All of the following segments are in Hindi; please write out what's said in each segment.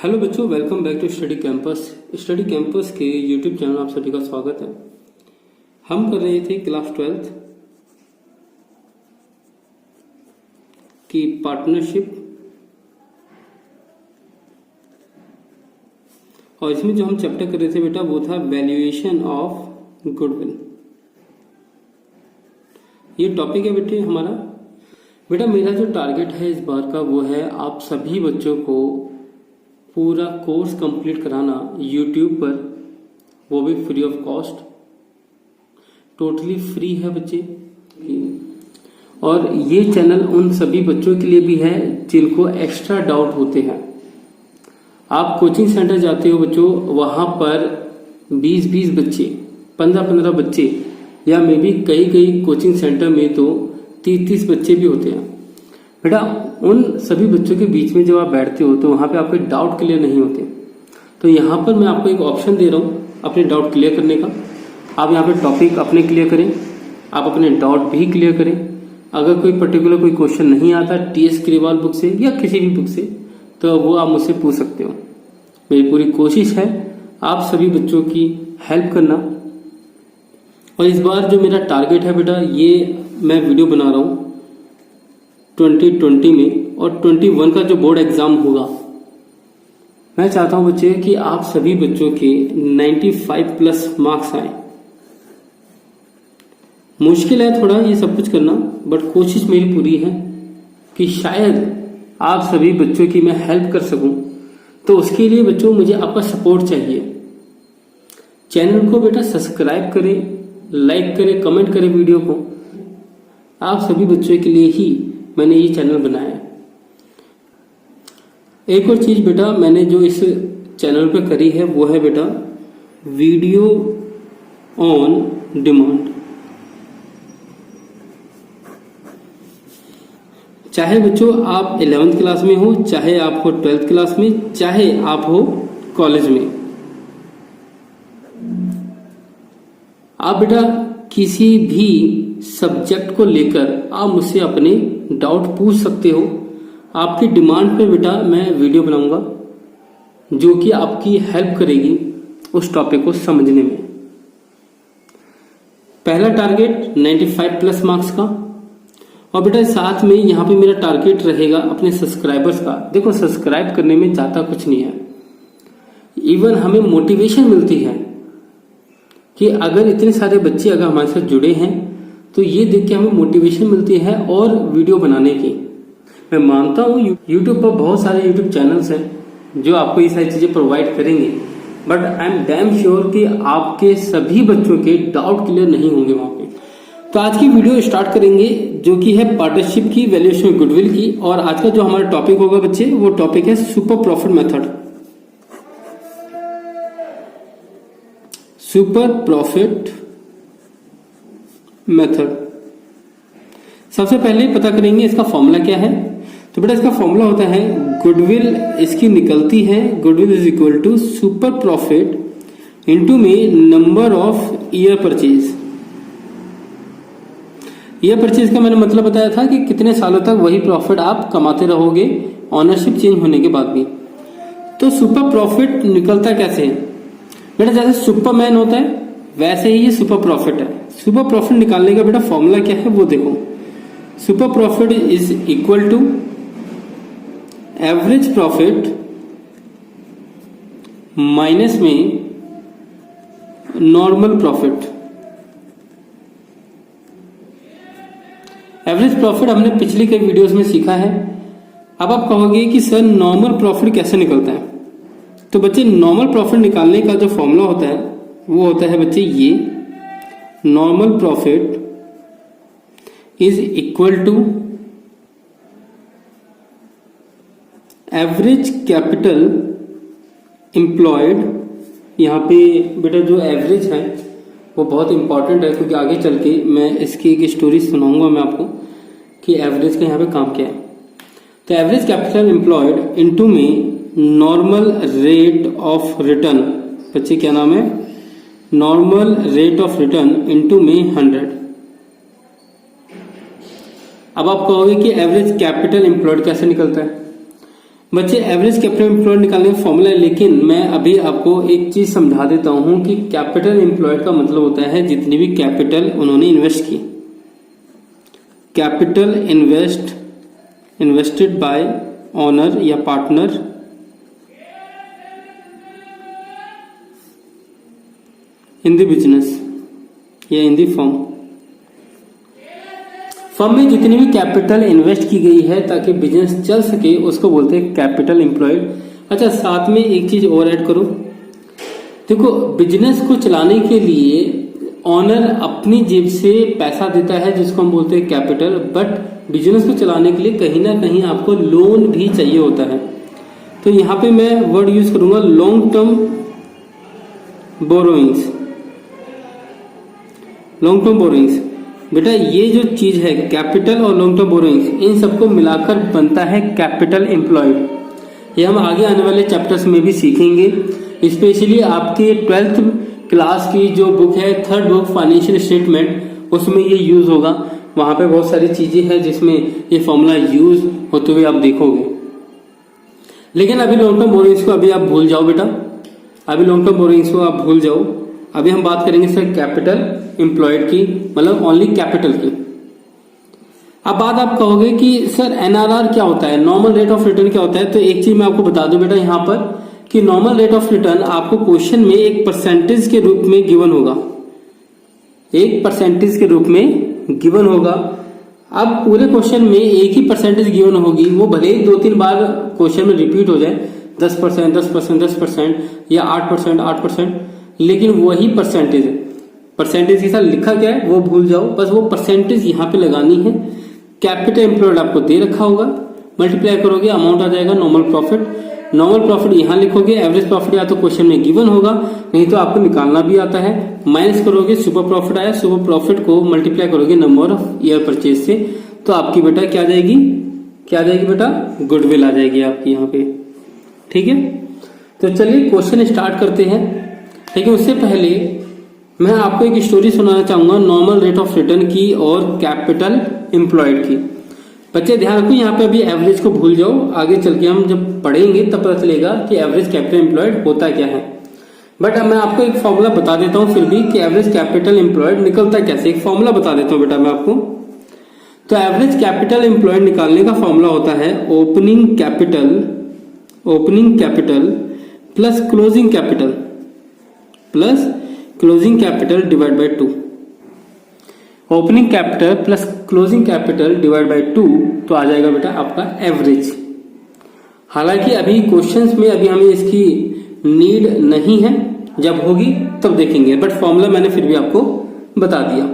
हेलो बच्चों, welcome back to study campus. Study campus के यूट्यूब चैनल आप सभी का स्वागत है। हम कर रहे थे क्लास 12th की पार्टनरशिप, और इसमें जो हम चैप्टर कर रहे थे बेटा वो था वैल्यूएशन ऑफ गुडविल। ये टॉपिक है बेटे हमारा। बेटा मेरा जो टारगेट है इस बार का वो है आप सभी बच्चों को पूरा कोर्स कंप्लीट कराना YouTube पर, वो भी free of cost, totally free है बच्चे। और ये चैनल उन सभी बच्चों के लिए भी है जिनको एक्स्ट्रा डाउट होते हैं। आप कोचिंग सेंटर जाते हो बच्चों, वहां पर 20-20 बच्चे, 15-15 बच्चे, या मे बी कई कोचिंग सेंटर में तो 30-30 बच्चे भी होते हैं। बेटा उन सभी बच्चों के बीच में जब आप बैठते हो तो वहां पे आपके डाउट क्लियर नहीं होते। तो यहाँ पर मैं आपको एक ऑप्शन दे रहा हूँ अपने डाउट क्लियर करने का। आप यहाँ पे टॉपिक अपने क्लियर करें, आप अपने डाउट भी क्लियर करें। अगर कोई पर्टिकुलर कोई क्वेश्चन नहीं आता TS ग्रेवाल बुक से या किसी भी बुक से, तो वो आप मुझसे पूछ सकते हो। मेरी पूरी कोशिश है आप सभी बच्चों की हेल्प करना। और इस बार जो मेरा टारगेट है बेटा, ये मैं वीडियो बना रहा हूँ 2020 में, और 21 का जो बोर्ड एग्जाम होगा, मैं चाहता हूं बच्चे कि आप सभी बच्चों के 95+ मार्क्स आए। मुश्किल है थोड़ा ये सब कुछ करना, बट कोशिश मेरी पूरी है कि शायद आप सभी बच्चों की मैं हेल्प कर सकूं। तो उसके लिए बच्चों मुझे आपका सपोर्ट चाहिए। चैनल को बेटा सब्सक्राइब करें, लाइक करें, कमेंट करें वीडियो को। आप सभी बच्चों के लिए ही मैंने ये चैनल बनाया है। एक और चीज बेटा मैंने जो इस चैनल पे करी है वो है बेटा वीडियो ऑन डिमांड। चाहे बच्चों आप 11th क्लास में हो, चाहे आप हो 12th क्लास में, चाहे आप हो कॉलेज में, आप बेटा किसी भी सब्जेक्ट को लेकर आप मुझसे अपने डाउट पूछ सकते हो। आपकी डिमांड पे बेटा मैं वीडियो बनाऊंगा जो कि आपकी हेल्प करेगी उस टॉपिक को समझने में। पहला टारगेट 95+ मार्क्स का, और बेटा साथ में यहाँ पे मेरा टारगेट रहेगा अपने सब्सक्राइबर्स का। देखो सब्सक्राइब करने में ज्यादा कुछ नहीं है, इवन हमें मोटिवेशन मिलती है कि अगर इतने सारे बच्चे अगर हमारे साथ जुड़े हैं तो ये देख के हमें मोटिवेशन मिलती है और वीडियो बनाने की। मैं मानता हूँ YouTube पर बहुत सारे YouTube चैनल्स हैं जो आपको ये सारी चीजें प्रोवाइड करेंगे, but I am damn sure कि आपके सभी बच्चों के डाउट क्लियर नहीं होंगे वहां पे। तो आज की वीडियो स्टार्ट करेंगे जो कि है पार्टनरशिप की वैल्यूएशन गुडविल की। और आज का जो हमारा टॉपिक होगा बच्चे, वो टॉपिक है super profit method. Super profit method. सबसे पहले पता करेंगे इसका फॉर्मूला क्या है। तो बेटा इसका फॉर्मूला होता है गुडविल, इसकी निकलती है goodwill is equal to super profit into में number of year purchase. Year purchase का मैंने मतलब बताया था कि कितने सालों तक वही प्रॉफिट आप कमाते रहोगे ऑनरशिप चेंज होने के बाद भी। तो सुपर प्रॉफिट निकलता कैसे है बेटा? जैसे सुपरमैन होता है वैसे ही ये सुपर प्रॉफिट है। सुपर प्रॉफिट निकालने का बेटा फॉर्मूला क्या है वो देखो। Super profit is equal to average profit minus में नॉर्मल प्रॉफिट। एवरेज प्रॉफिट हमने पिछली कई वीडियोस में सीखा है। अब आप कहोगे कि सर नॉर्मल प्रॉफिट कैसे निकलता है? तो बच्चे नॉर्मल प्रॉफिट निकालने का जो फॉर्मूला होता है वो होता है बच्चे ये, normal profit is equal to average capital employed. यहाँ पे बेटा जो एवरेज है वो बहुत इंपॉर्टेंट है, क्योंकि आगे चल के मैं इसकी एक स्टोरी सुनाऊंगा मैं आपको कि एवरेज का यहाँ पे काम क्या है। तो एवरेज कैपिटल एम्प्लॉयड इनटू में नॉर्मल रेट ऑफ रिटर्न। बच्चे क्या नाम है? Normal rate of return into में 100। अब आप कहोगे कि एवरेज कैपिटल एम्प्लॉयड कैसे निकलता है? बच्चे एवरेज कैपिटल एम्प्लॉयड निकालने का फॉर्मूला है, लेकिन मैं अभी आपको एक चीज समझा देता हूं कि कैपिटल एम्प्लॉयड का मतलब होता है जितनी भी कैपिटल उन्होंने इन्वेस्ट की। कैपिटल इन्वेस्टेड बाय ओनर या पार्टनर इन द बिजनेस या इन द फर्म में जितनी भी कैपिटल इन्वेस्ट की गई है ताकि बिजनेस चल सके उसको बोलते हैं कैपिटल एम्प्लॉयड। अच्छा, साथ में एक चीज और ऐड करो। देखो, बिजनेस को चलाने के लिए ओनर अपनी जेब से पैसा देता है जिसको हम बोलते हैं कैपिटल, बट बिजनेस को चलाने के लिए कहीं ना कहीं आपको लोन भी चाहिए होता है। तो यहां पे मैं वर्ड यूज करूंगा long term borrowings. Long term borrowings बेटा, ये जो चीज है कैपिटल और लॉन्ग टर्म बोरोइंग्स, इन सबको मिलाकर बनता है कैपिटल एम्प्लॉयड। ये हम आगे आने वाले चैप्टर्स में भी सीखेंगे। स्पेशली आपके 12th क्लास की जो बुक है, थर्ड बुक फाइनेंशियल स्टेटमेंट, उसमें ये यूज होगा। वहां पे बहुत सारी चीजें हैं जिसमें ये फॉर्मूला यूज होते हुए आप देखोगे। लेकिन अभी लॉन्ग टर्म बोरोइंग्स को अभी आप भूल जाओ बेटा, अभी लॉन्ग टर्म बोरोइंग्स को आप भूल जाओ। अभी हम बात करेंगे सर कैपिटल एम्प्लॉयड की, मतलब ओनली कैपिटल की। अब बात आप कहोगे कि सर एनआरआर क्या होता है, नॉर्मल रेट ऑफ रिटर्न क्या होता है। तो एक चीज मैं आपको बता दूं बेटा यहाँ पर कि नॉर्मल रेट ऑफ रिटर्न आपको क्वेश्चन में एक परसेंटेज के रूप में गिवन होगा, एक परसेंटेज के रूप में गिवन होगा। अब पूरे क्वेश्चन में एक ही परसेंटेज गिवन होगी, वो भले ही 2-3 बार क्वेश्चन में रिपीट हो जाए, 10%, 10%, 10% या 8%, 8%, लेकिन वही परसेंटेज है। परसेंटेज के साथ लिखा क्या है वो भूल जाओ, बस वो परसेंटेज यहाँ पे लगानी है। कैपिटल एम्प्लॉयड आपको दे रखा होगा, मल्टीप्लाई करोगे अमाउंट आ जाएगा नॉर्मल प्रॉफिट। नॉर्मल प्रॉफिट यहाँ लिखोगे, एवरेज प्रॉफिट या तो क्वेश्चन में गिवन होगा, नहीं तो आपको निकालना भी आता है। माइनस करोगे, सुपर प्रॉफिट आया, सुपर प्रॉफिट को मल्टीप्लाई करोगे नंबर ऑफ ईयर परचेज से, तो आपकी बेटा क्या आ जाएगी, क्या आ जाएगी बेटा, गुडविल आ जाएगी आपकी यहाँ पे। ठीक है, तो चलिए क्वेश्चन स्टार्ट करते हैं। लेकिन उससे पहले मैं आपको एक स्टोरी सुनाना चाहूंगा नॉर्मल रेट ऑफ रिटर्न की और कैपिटल एम्प्लॉयड की। बच्चे ध्यान रखो, यहाँ पे अभी एवरेज को भूल जाओ, आगे चल के हम जब पढ़ेंगे तब पता चलेगा कि एवरेज कैपिटल एम्प्लॉयड होता क्या है। बट अब मैं आपको एक फॉर्मूला बता देता हूँ फिर भी कि एवरेज कैपिटल एम्प्लॉयड निकलता कैसे। एक फॉर्मूला बता देता हूँ बेटा मैं आपको। तो एवरेज कैपिटल एम्प्लॉयड निकालने का फॉर्मूला होता है opening capital plus closing capital divide by 2। Opening capital plus closing capital divide by 2, तो आ जाएगा बेटा आपका एवरेज। हालांकि अभी क्वेश्चंस में अभी हमें इसकी नीड नहीं है, जब होगी तब देखेंगे, बट फॉर्मूला मैंने फिर भी आपको बता दिया।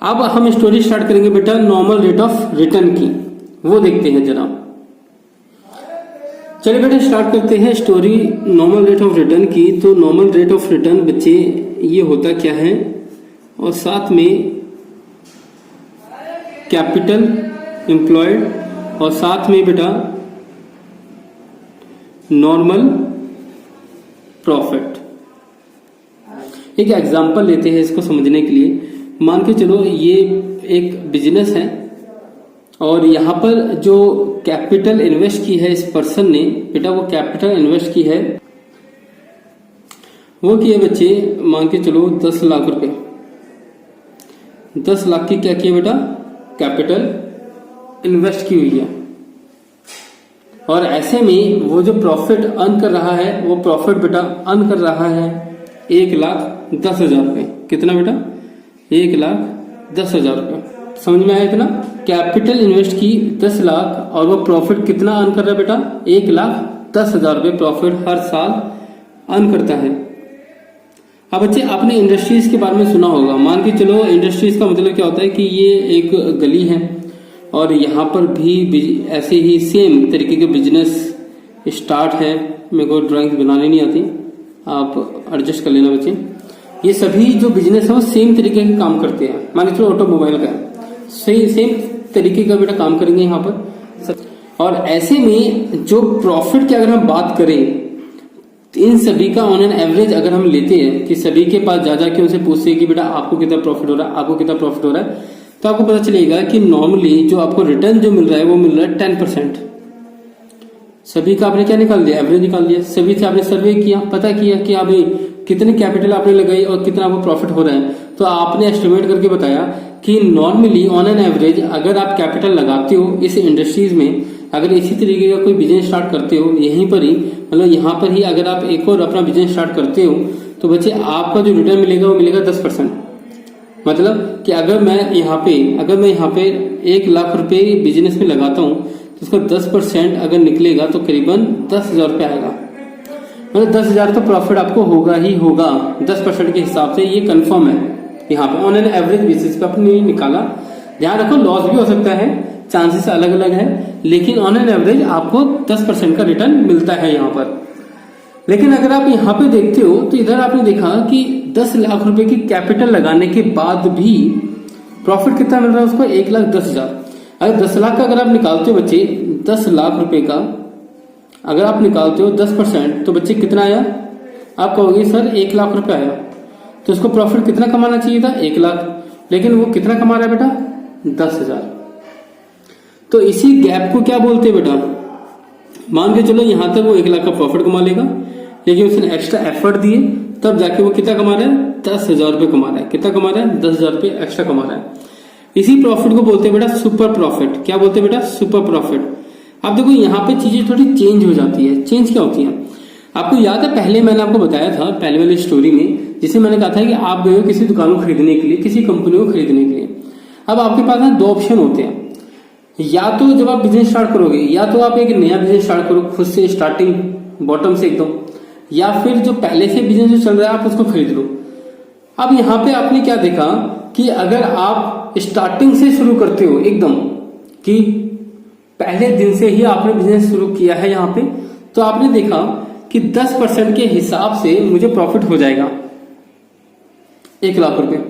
अब हम स्टोरी स्टार्ट करेंगे बेटा नॉर्मल रेट ऑफ रिटर्न की, वो देखते हैं जरा। चलिए बेटा स्टार्ट करते हैं story normal rate of return की। तो नॉर्मल रेट ऑफ रिटर्न बच्चे ये होता क्या है, और साथ में कैपिटल एम्प्लॉयड और साथ में बेटा नॉर्मल प्रॉफिट। एक एग्जांपल लेते हैं इसको समझने के लिए। मान के चलो ये एक बिजनेस है और यहाँ पर जो कैपिटल इन्वेस्ट की है इस पर्सन ने, बेटा वो कैपिटल इन्वेस्ट की है, वो किए बच्चे मान के चलो 10 लाख रुपए। 10 लाख की क्या किया बेटा, कैपिटल इन्वेस्ट की हुई है। और ऐसे में वो जो प्रॉफिट अर्न कर रहा है, वो प्रॉफिट बेटा अर्न कर रहा है 1,10,000 रुपए। कितना बेटा, 1,10,000 रुपए। समझ में आया इतना? कैपिटल इन्वेस्ट की 10 लाख और वो प्रॉफिट कितना अर्न कर रहा है बेटा, 1,10,000 रुपए प्रॉफिट हर साल अर्न करता है। अब बच्चे आपने इंडस्ट्रीज के बारे में सुना होगा। मान के चलो इंडस्ट्रीज का मतलब क्या होता है कि ये एक गली है और यहाँ पर भी ऐसे ही सेम तरीके के बिजनेस स्टार्ट है। मेरे को ड्राइंग बनानी नहीं आती, आप एडजस्ट कर लेना बच्चे। ये सभी जो बिजनेस है वो सेम तरीके के काम करते हैं। मान के चलो ऑटोमोबाइल का सेम तरीके का बेटा काम करेंगे यहाँ पर। और ऐसे में जो प्रॉफिट की अगर हम बात करें, इन सभी का ऑन एन एवरेज अगर हम लेते हैं कि सभी के पास जा जाके उनसे पूछते हैं कि बेटा आपको कितना प्रॉफिट हो रहा है, आपको कितना प्रॉफिट हो रहा है, तो आपको पता चलेगा कि नॉर्मली जो आपको रिटर्न जो मिल रहा है वो मिल रहा है 10%। सभी का आपने क्या निकाल दिया, एवरेज निकाल दिया। सभी से आपने सर्वे किया, पता किया कि आप कितने कैपिटल आपने लगाई और कितना आपको प्रॉफिट हो रहा है। तो आपने एस्टिमेट करके बताया कि नॉर्मली ऑन एन एवरेज अगर आप कैपिटल लगाते हो इस इंडस्ट्रीज में, अगर इसी तरीके का कोई बिजनेस स्टार्ट करते हो यहीं पर ही, मतलब यहाँ पर ही अगर आप एक और अपना बिजनेस स्टार्ट करते हो तो बच्चे आपका जो रिटर्न मिलेगा वो मिलेगा 10%। मतलब कि अगर मैं यहाँ पे 1 लाख रुपए बिजनेस में लगाता हूँ तो उसका 10% अगर निकलेगा तो करीबन 10,000 रुपये आएगा। मतलब 10,000 तो प्रॉफिट आपको होगा ही होगा 10% के हिसाब से, ये कंफर्म है। यहाँ पे ऑन एन एवरेज बेसिस पे आपने निकाला। ध्यान रखो लॉस भी हो सकता है, चांसेस अलग अलग है, लेकिन ऑन एन एवरेज आपको 10% का रिटर्न मिलता है यहाँ पर। लेकिन अगर आप यहाँ पे देखते हो तो इधर आपने देखा कि 10 लाख रुपए की कैपिटल लगाने के बाद भी प्रॉफिट कितना मिल रहा है उसको, 1,10,000। अगर 10 लाख का अगर आप निकालते हो बच्चे, 10 लाख रुपए का अगर आप निकालते हो 10% तो बच्चे कितना आया, आप कहोगे सर 1 लाख रुपए आया। तो उसको प्रॉफिट कितना कमाना चाहिए था, 1 लाख, लेकिन वो कितना कमा रहा है बेटा, 10,000। तो इसी गैप को क्या बोलते हैं बेटा, मान के चलो यहां तक वो 1 लाख का प्रॉफिट कमा लेगा, लेकिन उसने एक्स्ट्रा एफर्ट दिए तब जाके वो कितना कमा रहा है, 10,000 रुपये कमा रहा है। कितना कमा रहा है, 10,000 रुपये एक्स्ट्रा कमा रहा है। इसी प्रॉफिट को बोलते हैं बेटा सुपर प्रॉफिट। क्या बोलते हैं बेटा, सुपर प्रॉफिट। अब देखो यहाँ पे चीजें थोड़ी चेंज हो जाती है। चेंज क्या होती है, आपको याद है पहले मैंने आपको बताया था पहले वाली स्टोरी में, जिसे मैंने कहा था कि आप गए हो किसी दुकान को खरीदने के लिए, किसी कंपनी को खरीदने के लिए। अब आपके पास ना 2 ऑप्शन होते हैं, या तो जब आप बिजनेस स्टार्ट करोगे, या तो आप एक नया बिजनेस स्टार्ट करो खुद से स्टार्टिंग बॉटम से एकदम, या फिर जो पहले से बिजनेस जो चल रहा है आप उसको खरीद लो। अब यहाँ पे आपने क्या देखा कि अगर आप स्टार्टिंग से शुरू करते हो एकदम, कि पहले दिन से ही आपने बिजनेस शुरू किया है यहाँ पे, तो आपने देखा कि 10% के हिसाब से मुझे प्रॉफिट हो जाएगा 1 लाख रुपए।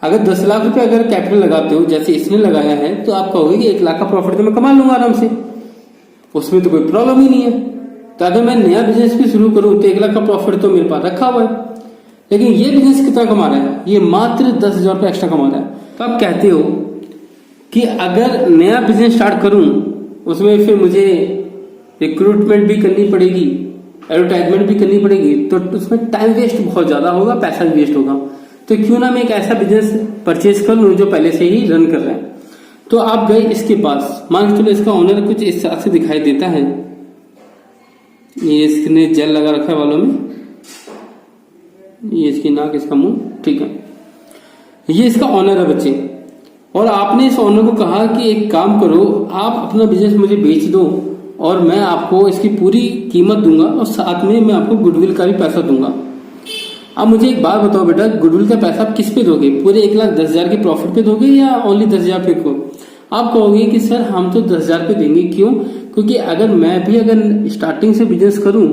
अगर 10 लाख रुपए अगर कैपिटल लगाते हो जैसे इसने लगाया है, तो आप कहोगे कि 1 लाख का प्रॉफिट तो मैं कमा लूंगा आराम से, उसमें तो कोई प्रॉब्लम ही नहीं है। तो अगर मैं नया बिजनेस भी शुरू करूं तो 1 लाख का प्रॉफिट तो मेरे पास रखा हुआ है। लेकिन ये बिजनेस कितना कमा रहा है, ये मात्र 10,000 रुपये एक्स्ट्रा कमा रहा है। तो आप कहते हो कि अगर नया बिजनेस स्टार्ट करूं उसमें फिर मुझे रिक्रूटमेंट भी करनी पड़ेगी, एडवर्टाइजमेंट भी करनी पड़ेगी, तो उसमें टाइम वेस्ट बहुत ज्यादा होगा, पैसा भी वेस्ट होगा। तो क्यों ना मैं एक ऐसा बिजनेस परचेज कर लूं जो पहले से ही रन कर रहा है। तो आप गए इसके पास, मान के चलो इसका ओनर कुछ इस तरह से दिखाई देता है, ये इसने जेल लगा रखा है बालों में, ये इसकी नाक, इसका मुंह, ठीक है, ये इसका ओनर है बच्चे। और आपने इस ओनर को कहा कि एक काम करो, आप अपना बिजनेस मुझे बेच दो और मैं आपको इसकी पूरी कीमत दूंगा और साथ में मैं आपको गुडविल का भी पैसा दूंगा। अब मुझे एक बात बताओ बेटा, गुडविल का पैसा आप किस पे दोगे, पूरे 1,10,000 के प्रॉफिट पे दोगे या ओनली 10,000 पे को? आप कहोगे कि सर हम तो 10,000 पे देंगे। क्यों? क्योंकि अगर मैं भी अगर स्टार्टिंग से बिजनेस करूं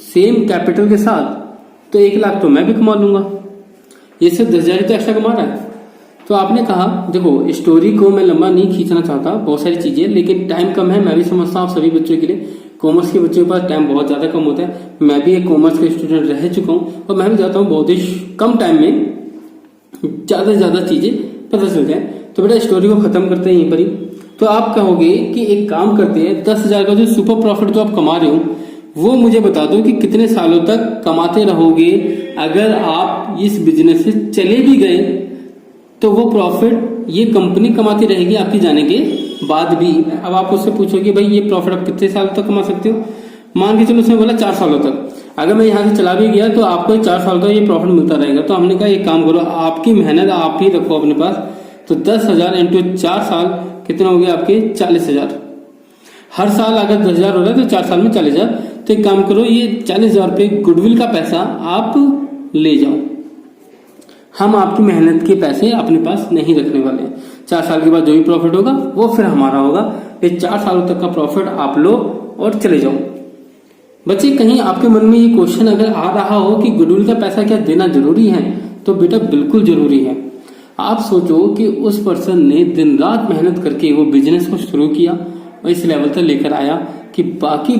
सेम कैपिटल के साथ तो 1 लाख तो मैं भी कमा लूंगा, ये सिर्फ 10,000 तो एक्स्ट्रा कमा रहा है। तो आपने कहा देखो स्टोरी को मैं लंबा नहीं खींचना चाहता, बहुत सारी चीजें, लेकिन टाइम कम है, मैं भी समझता हूँ सभी बच्चों के लिए, कॉमर्स के बच्चों के पास टाइम बहुत ज्यादा कम होता है। मैं भी एक कॉमर्स का स्टूडेंट रह चुका हूँ और मैं भी चाहता हूँ बहुत ही कम टाइम में ज्यादा से ज्यादा चीजें पता चल जाए। तो बेटा स्टोरी को खत्म करते हैं यहीं पर ही। तो आप कहोगे कि एक काम करते हैं, 10,000 का जो सुपर प्रॉफिट जो आप कमा रहे हो वो मुझे बता दो कि कितने सालों तक कमाते रहोगे। अगर आप इस बिजनेस से चले भी गए तो वो प्रॉफिट ये कंपनी कमाती रहेगी आपके जाने के बाद भी। अब आप उससे पूछोगे भाई ये प्रॉफिट आप कितने साल तक कमा सकते हो, मान के चलो उसने बोला 4 सालों तक। अगर मैं यहाँ से चला भी गया तो आपको 4 साल तक ये प्रॉफिट मिलता रहेगा। तो हमने कहा एक काम करो, आपकी मेहनत आप ही रखो अपने पास, तो 10,000 इंटू 4 साल कितना हो गया आपके 40,000। हर साल अगर 10,000 हो रहा है तो 4 साल में 40,000। तो एक काम करो, ये 40,000 रुपये गुडविल का पैसा आप ले जाओ, हम आपकी मेहनत के पैसे अपने पास नहीं रखने वाले। 4 साल के बाद जो भी प्रॉफिट होगा वो फिर हमारा होगा। ये 4 सालों तक का प्रॉफिट आप लो और चले जाओ। बच्चे कहीं आपके मन में ये क्वेश्चन अगर आ रहा हो कि गुडविल का पैसा क्या देना जरूरी है, तो बेटा बिल्कुल जरूरी है। आप सोचो कि उस पर्सन ने दिन रात मेहनत करके वो बिजनेस को शुरू किया और इस लेवल तक लेकर आया कि बाकी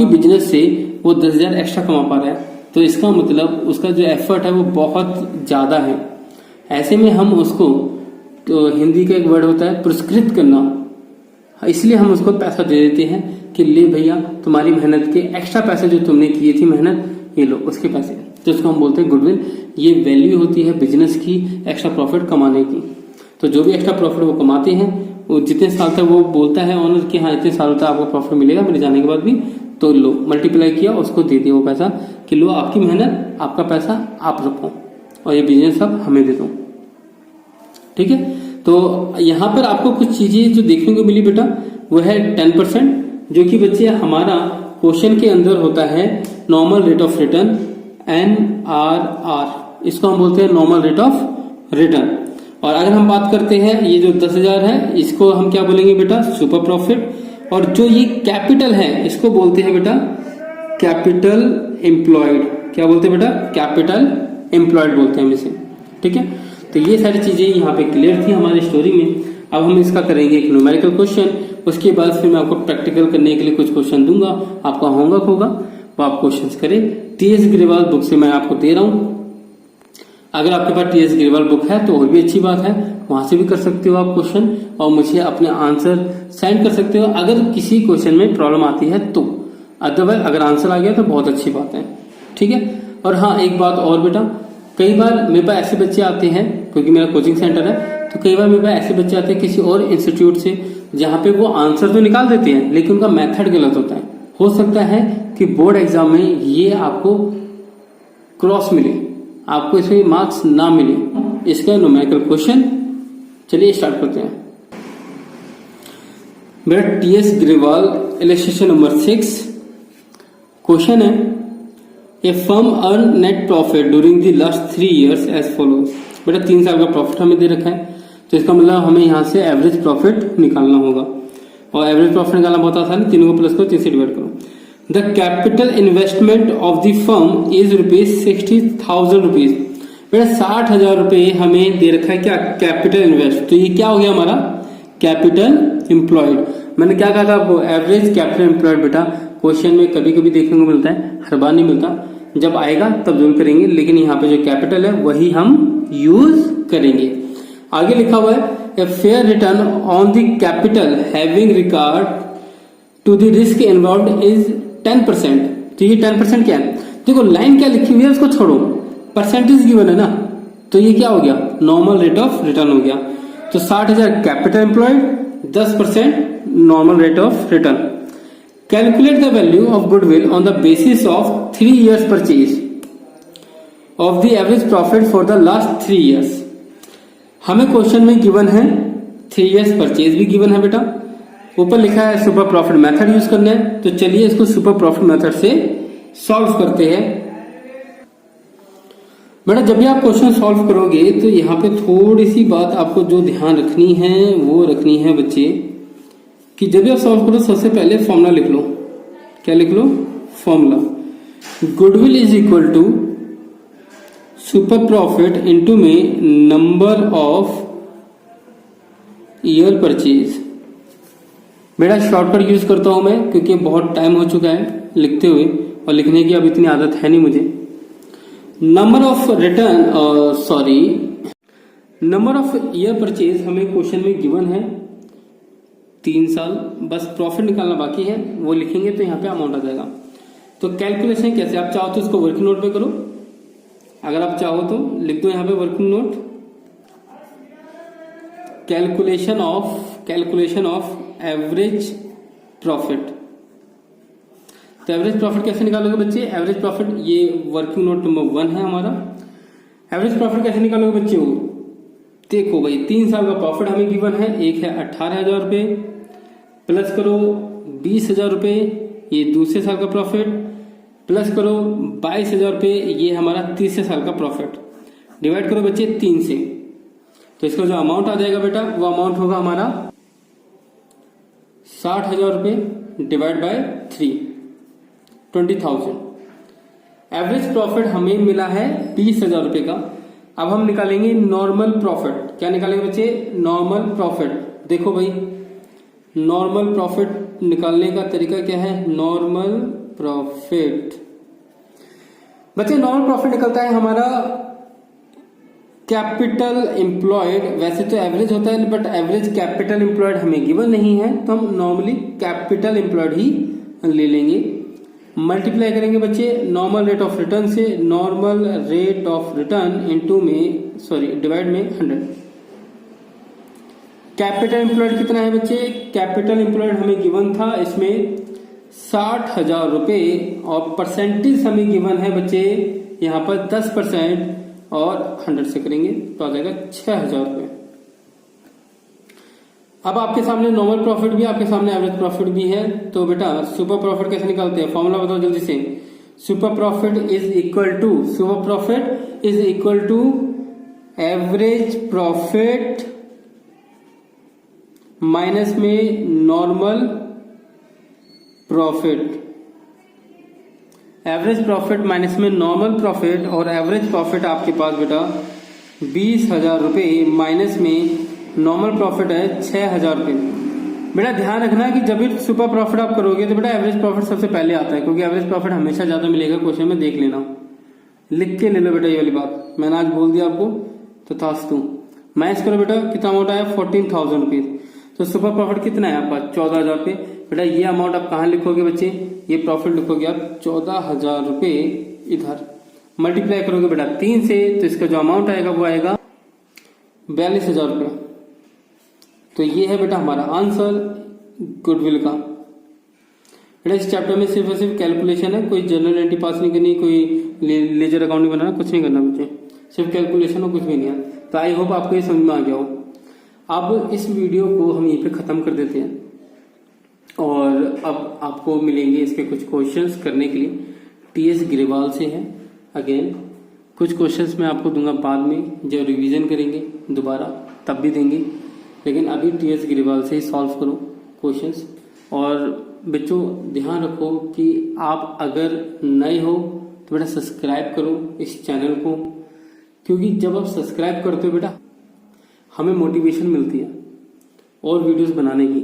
बिजनेस से वो 10,000 एक्स्ट्रा कमा पा रहा है। तो इसका मतलब उसका जो एफर्ट है वो बहुत ज्यादा है। ऐसे में हम उसको, तो हिंदी का एक वर्ड होता है पुरस्कृत करना, इसलिए हम उसको पैसा दे देते हैं कि ले भैया तुम्हारी मेहनत के एक्स्ट्रा पैसे जो तुमने किए थी मेहनत, ये लो उसके पैसे, जिसको हम बोलते हैं गुडविल। ये वैल्यू होती है बिजनेस की एक्स्ट्रा प्रॉफिट कमाने की। तो जो भी एक्स्ट्रा प्रॉफिट वो कमाते हैं, वो जितने साल तक वो बोलता है ऑनर कि हाँ इतने साल तक आपको प्रॉफिट मिलेगा मेरे जाने के बाद भी, तो लो मल्टीप्लाई किया, उसको दे दिया वो पैसा कि लो आपकी मेहनत, आपका पैसा आप रखो और ये बिजनेस अब हमें दे दो। ठीक है, तो यहाँ पर आपको कुछ चीजें जो देखने को मिली बेटा, वो है 10%, जो कि बच्चे हमारा क्वेश्चन के अंदर होता है normal rate of return, NRR, इसको हम बोलते हैं नॉर्मल रेट ऑफ रिटर्न। और अगर हम बात करते हैं ये जो 10,000 है, इसको हम क्या बोलेंगे बेटा, सुपर प्रॉफिट। और जो ये कैपिटल है, इसको बोलते हैं बेटा कैपिटल एम्प्लॉयड। क्या बोलते हैं बेटा, कैपिटल एम्प्लॉयड बोलते हैं हम इसे। ठीक है, तो ये सारी चीजें यहाँ पे क्लियर थी हमारी स्टोरी में। अब हम इसका करेंगे एक न्यूमेरिकल क्वेश्चन, उसके बाद फिर मैं आपको प्रैक्टिकल करने के लिए कुछ क्वेश्चन दूंगा, आपका होमवर्क होगा, वो आप क्वेश्चन करें। TS ग्रेवाल बुक से मैं आपको दे रहा हूँ। अगर आपके पास TS ग्रेवाल बुक है तो और भी अच्छी बात है, वहां से भी कर सकते हो आप क्वेश्चन और मुझे अपने आंसर सेंड कर सकते हो अगर किसी क्वेश्चन में प्रॉब्लम आती है तो। अदरवाइज अगर आंसर आ गया तो बहुत अच्छी बात है। ठीक है, और हाँ एक बात और बेटा, कई बार मेरे पास ऐसे बच्चे आते हैं, क्योंकि मेरा कोचिंग सेंटर है, तो कई बार मेरे पास ऐसे बच्चे आते हैं किसी और इंस्टीट्यूट से, जहाँ पे वो आंसर तो निकाल देते हैं लेकिन उनका मेथड गलत होता है। हो सकता है कि बोर्ड एग्जाम में ये आपको क्रॉस मिले, आपको इसमें मार्क्स ना मिले। इसका न्यूमेरिकल क्वेश्चन, चलिए स्टार्ट करते हैं। मेरा TS Grewal illustration number 6 question है, a firm earn net profit during the last 3 years as follows. बेटा 3 साल का प्रॉफिट हमें दे रखा है, तो इसका मतलब हमें यहाँ से एवरेज प्रॉफिट निकालना होगा। और एवरेज प्रॉफिट निकालना बहुत आसान है, तीनों को प्लस करो, 3 से डिवाइड करो। The capital investment of the firm is ₹60,000। बेटा 60,000 रुपये हमें दे रखा है क्या, कैपिटल इन्वेस्ट। तो ये क्या हो गया हमारा कैपिटल एम्प्लॉयड। मैंने क्या कहा था आपको, एवरेज कैपिटल एम्प्लॉयड। बेटा क्वेश्चन में कभी कभी देखने को मिलता है, हर बार नहीं मिलता, जब आएगा तब जरूर करेंगे, लेकिन यहाँ पे जो कैपिटल है वही हम यूज करेंगे। आगे लिखा हुआ है a fair return on the capital having regard to the risk involved is 10%। तो ये 10% क्या है, देखो लाइन क्या लिखी हुई है उसको छोड़ो, परसेंटेज गिवन है ना, तो ये क्या हो गया, नॉर्मल रेट ऑफ रिटर्न हो गया। तो 60,000 capital employed, 10% normal rate of return. Calculate the value of goodwill on the basis of 3 years purchase of the average profit for the last 3 years। हमें क्वेश्चन में गिवन है 3 years परचेज भी गिवन है बेटा, ऊपर लिखा है सुपर प्रॉफिट मेथड यूज करना है। तो चलिए इसको सुपर प्रॉफिट मेथड से सॉल्व करते हैं। बेटा जब भी आप क्वेश्चन सॉल्व करोगे तो यहाँ पे थोड़ी सी बात आपको जो ध्यान रखनी है वो रखनी है बच्चे, कि जब भी आप सॉल्व करो सबसे पहले फॉर्मूला लिख लो। क्या लिख लो, formula. Goodwill is equal to super profit into में नंबर ऑफ ईयर परचेज। बेटा शॉर्टकट यूज करता हूं मैं, क्योंकि बहुत टाइम हो चुका है लिखते हुए और लिखने की अब इतनी आदत है नहीं मुझे। Number of return number of year purchase हमें क्वेश्चन में गिवन है 3 साल, बस प्रॉफिट निकालना बाकी है, वो लिखेंगे तो यहाँ पे अमाउंट आ जाएगा। तो कैलकुलेशन कैसे, आप चाहो तो इसको वर्किंग नोट पे करो, अगर आप चाहो तो लिख दो यहाँ पे working note, calculation of average profit. तो एवरेज प्रॉफिट कैसे निकालोगे बच्चे, एवरेज प्रॉफिट, ये वर्किंग नोट नंबर 1 है हमारा। एवरेज प्रॉफिट कैसे निकालोगे बच्चे, देखो भाई 3 साल का प्रॉफिट हमें गिवन है, एक है 18,000 रुपये, प्लस करो 20,000 रुपये, ये दूसरे साल का प्रॉफिट, प्लस करो 22,000 रुपये, ये हमारा तीसरे साल का प्रॉफिट, डिवाइड करो बच्चे 3 से। तो इसका जो अमाउंट आ जाएगा बेटा वो अमाउंट होगा हमारा 60,000 रुपये डिवाइड बाय 3, 20,000। एवरेज प्रॉफिट हमें मिला है 20,000 रुपये का। अब हम निकालेंगे नॉर्मल प्रॉफिट। क्या निकालेंगे बच्चे, नॉर्मल प्रॉफिट। देखो भाई नॉर्मल प्रॉफिट निकालने का तरीका क्या है, नॉर्मल प्रॉफिट बच्चे, नॉर्मल प्रॉफिट निकलता है हमारा कैपिटल एम्प्लॉयड। वैसे तो एवरेज होता है बट एवरेज कैपिटल एम्प्लॉयड हमें गिवन नहीं है, तो हम नॉर्मली कैपिटल एम्प्लॉयड ही ले लेंगे, मल्टीप्लाई करेंगे बच्चे नॉर्मल रेट ऑफ रिटर्न से, normal rate of return into में डिवाइड में 100। कैपिटल एम्प्लॉयड कितना है बच्चे, कैपिटल एम्प्लॉयड हमें गिवन था इसमें 60,000 रुपए और परसेंटेज हमें गिवन है बच्चे यहाँ पर 10% और 100 से करेंगे तो आ जाएगा 6,000 रुपए। अब आपके सामने नॉर्मल प्रॉफिट भी है, आपके सामने एवरेज प्रॉफिट भी है, तो बेटा सुपर प्रॉफिट कैसे निकालते हैं, फॉर्मूला बताओ जल्दी से। Super profit is equal to average profit minus में normal profit, average profit minus में नॉर्मल प्रॉफिट, और एवरेज प्रॉफिट आपके पास बेटा 20,000 रुपए माइनस में नॉर्मल प्रॉफिट है 6,000 रुपए। बेटा ध्यान रखना कि जब भी सुपर प्रॉफिट आप करोगे तो बेटा एवरेज प्रॉफिट सबसे पहले आता है, क्योंकि एवरेज प्रॉफिट हमेशा ज्यादा मिलेगा, क्वेश्चन में देख लेना, लिख के ले लो बेटा ये वाली बात, मैंने आज बोल दिया आपको तो थास्तु। मैच करो बेटा, कितना अमाउंट आया 14,000 रुपीज, तो सुपर प्रॉफिट कितना है आपका 14,000 रुपए। बेटा ये अमाउंट आप कहाँ लिखोगे बच्चे, ये प्रॉफिट लिखोगे आप 14,000 रुपए, इधर मल्टीप्लाई करोगे बेटा 3 से, तो इसका जो अमाउंट आएगा वो आएगा 42,000 रुपए। तो ये है बेटा हमारा आंसर गुडविल का। बेटा इस चैप्टर में सिर्फ और सिर्फ कैलकुलेशन है, कोई जर्नल एंट्री पास नहीं करनी, कोई लेजर अकाउंट नहीं बनाना, कुछ नहीं करना बच्चे, सिर्फ कैलकुलेशन और कुछ भी नहीं है। तो आई होप आपको ये समझ में आ गया हो। अब इस वीडियो को हम यहीं पे खत्म कर देते हैं और अब आपको मिलेंगे इसके कुछ क्वेश्चंस करने के लिए, टीएस ग्रेवाल से है। अगेन कुछ क्वेश्चंस मैं आपको दूंगा बाद में, जब रिवीजन करेंगे दोबारा तब भी देंगे, लेकिन अभी टीएस ग्रेवाल से ही सॉल्व करो क्वेश्चंस। और बच्चों ध्यान रखो कि आप अगर नए हो तो बेटा सब्सक्राइब करो इस चैनल को, क्योंकि जब आप सब्सक्राइब करते हो बेटा हमें मोटिवेशन मिलती है और वीडियोस बनाने की।